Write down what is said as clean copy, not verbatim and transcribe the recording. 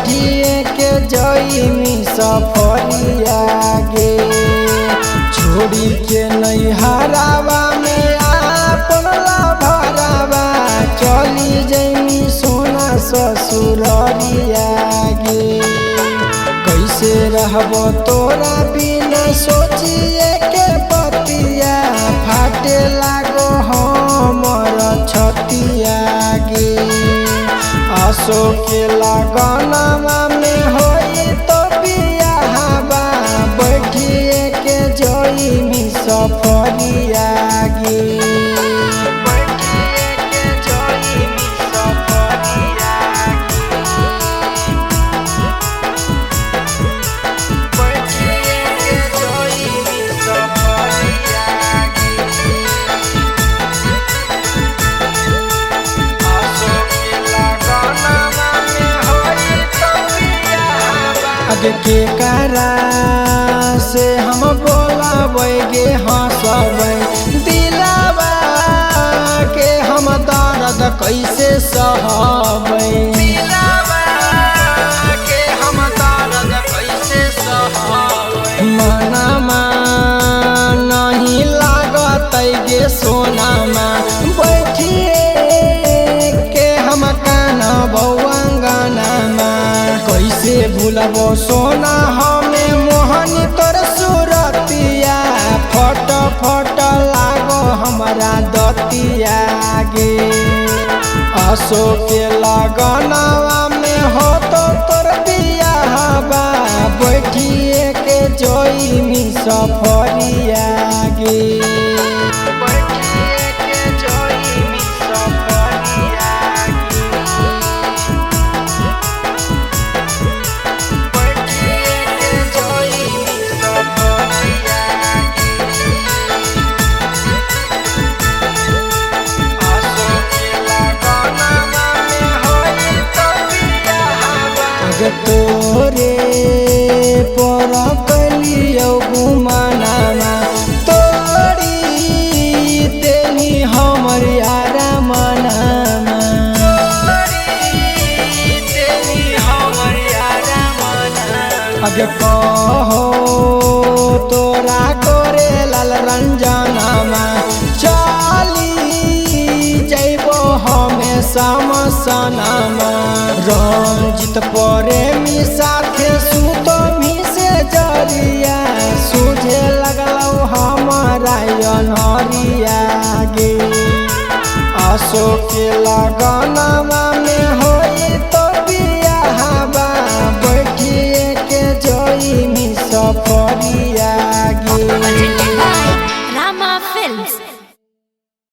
बैठिए के जईमी सफरिया गे। छोड़ी के नैहरावा में आपन भरावा चली जईमी सोना ससुररिया गे। कैसे रहबो तोरा बिना सोचिए के पतिया फाटे लागो हमर छतिया गे। आसो के लगनमा में होई तो बियाहबा बैठिए के जईमी सफरिया गे। बैठिए के जईमी सफरिया बैठिए के जईमी सफरिया आगे के करा से हम बोलाबै गे हंसबै दिलावा के हम दर्द कैसे सहबै। दिलावा के हम दर्द कैसे सहबै। मनमा नहीं लागतै गे सोनामा बैठिए के हम कानबौ अंगनामा। कैसे भूलबो सोना हमें मोहनी तोर सूरतिया फट फट लागो हमरा दतिया गे। आसो के लगनवा में हो तो तोर बियाहबा बैठिए के जईमी सफरिया गे। बैठिए के जईमी सफरिया तोरे पर कलियो गुमानामा तोड़ी देनी हमर यारा मनामा। अगे कहो तोरा करे लाल रंजनामा चली जइबो हमें समसनामा। रंजित प्रेमी साथे सुतमी से जरिया सूझे लगलौ हमारा अनहरिया गे। आसो के लगनमा में होई तो